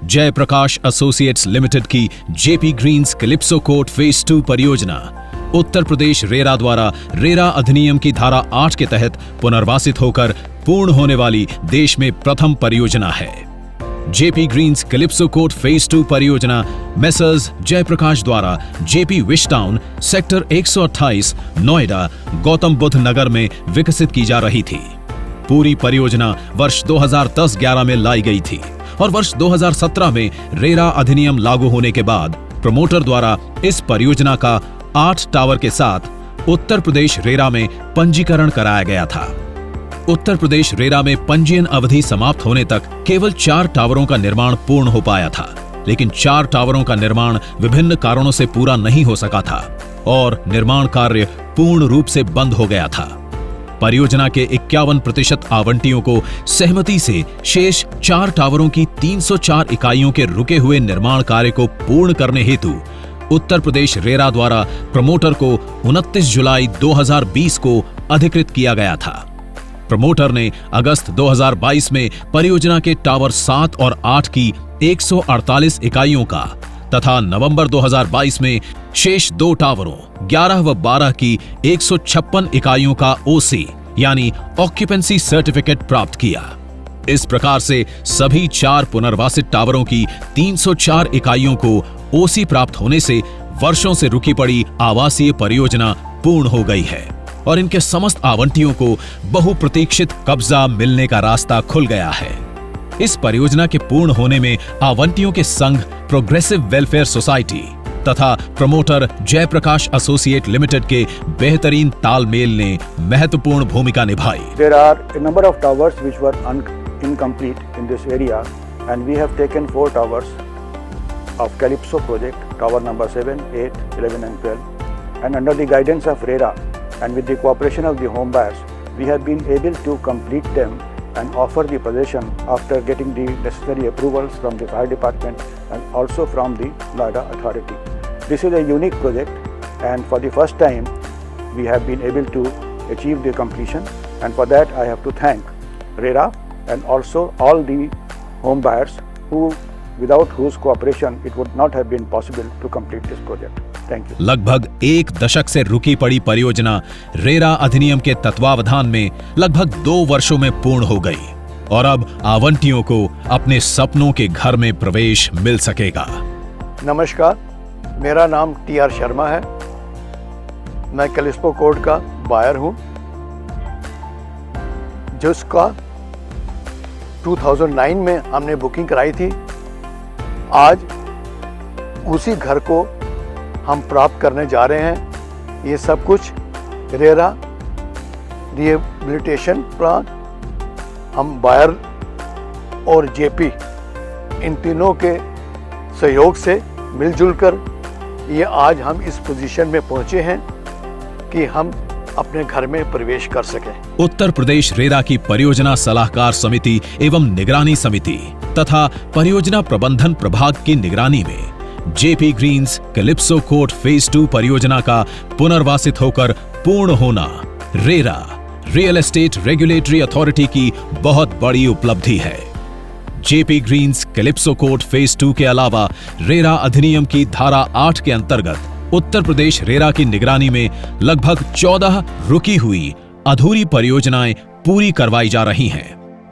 Jayaprakash associates limited की JP Green's calypso court phase 2 परियोजना Uttar Pradesh RERA द्वारा रेरा अधिनियम की धारा 8 के तहत पुनर्वासित होकर पूर्ण होने वाली देश में प्रथम परियोजना है। JP Green's calypso court phase 2 परियोजना मेसर्स जयप्रकाश द्वारा JP wish town sector 128 Noida Gautam Buddh Nagar में विकसित की जा रही थी। पूरी परियोजना वर्ष 2010-11 में लाई गई थी और वर्ष 2017 में रेरा अधिनियम लागू होने के बाद प्रमोटर द्वारा इस परियोजना का 8 टावर के साथ उत्तर प्रदेश रेरा में पंजीकरण कराया गया था। उत्तर प्रदेश रेरा में पंजीयन अवधि समाप्त होने तक केवल 4 टावरों का निर्माण पूर्ण हो पाया था, लेकिन 4 टावरों का निर्माण विभिन्न कारणों से पूरा नहीं हो सका था और निर्माण कार्य पूर्ण रूप से बंद हो गया था। परियोजना के 51% आवंटियों को सहमति से शेष 4 टावरों की 304 इकाइयों के रुके हुए निर्माण कार्य को पूर्ण करने हेतु उत्तर प्रदेश रेरा द्वारा प्रमोटर को 29 जुलाई 2020 को अधिकृत किया गया था। प्रमोटर ने अगस्त 2022 में परियोजना के टावर 7 और 8 की 148 इकाइयों का तथा नवंबर 2022 में शेष 2 टावरों 11 व 12 की 156 इकाइयों का ओसी यानी ऑक्यूपेंसी सर्टिफिकेट प्राप्त किया। इस प्रकार से सभी 4 पुनर्वासित टावरों की 304 इकाइयों को ओसी प्राप्त होने से वर्षों से रुकी पड़ी आवासीय परियोजना पूर्ण हो गई है और इनके समस्त आवंटियों को बहुप्रतीक्षित कब्जा मिलने का रास्ता खुल गया है। इस परियोजना के पूर्ण होने में आवंटियों के संघ प्रोग्रेसिव वेलफेयर सोसाइटी तथा प्रमोटर जयप्रकाश एसोसिएट लिमिटेड के बेहतरीन तालमेल ने महत्वपूर्ण भूमिका निभाई। There are a number of towers which were incomplete in this area and we have taken 4 towers of Calypso project, tower number 7, 8, 11 and 12, and under the guidance of RERA and with the cooperation of the home buyers, we have been able to complete them and offer the possession after getting the necessary approvals from the fire department and also from the Noida authority. This is a unique project and for the first time we have been able to achieve the completion, and for that I have to thank RERA and also all the home buyers without whose cooperation it would not have been possible to complete this project. Thank you. लगभग 1 दशक से रुकी पड़ी परियोजना RERA अधिनियम के तत्वावधान में लगभग 2 वर्षों में पूर्ण हो गई और अब आवंटियों को अपने सपनों के घर में प्रवेश मिल सकेगा। नमस्कार, मेरा नाम TR शर्मा है। मैं कैलिप्सो कोर्ट का बायर हूँ, जिसका 2009 में हमने बुकिंग कराई थी। आज उसी घर को हम प्राप्त करने जा रहे हैं। ये सब कुछ रेरा रिहेबिलिटेशन प्लान, हम बायर और जेपी इन तीनों के सहयोग से मिलजुल कर ये आज हम इस पोजीशन में पहुंचे हैं कि हम अपने घर में प्रवेश कर सकें। उत्तर प्रदेश रेरा की परियोजना सलाहकार समिति एवं निगरानी समिति तथा परियोजना प्रबंधन प्रभाग की निगरानी में JP Green's calypso court phase 2 परियोजना का पुनर्वासित होकर पूर्ण होना RERA real estate regulatory authority की बहुत बड़ी उपलब्धि है। JP Green's calypso court phase 2 के अलावा रेरा अधिनियम की धारा 8 के अंतर्गत उत्तर प्रदेश रेरा की निगरानी में लगभग 14 रुकी हुई अधूरी परियोजनाएं पूरी करवाई जा रही हैं,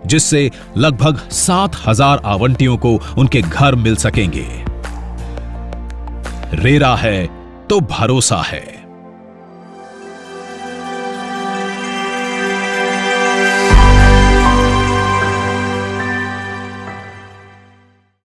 जिससे लगभग 7,000 आवंटियों को उनके घर मिल सकेंगे। रेरा है तो भरोसा है।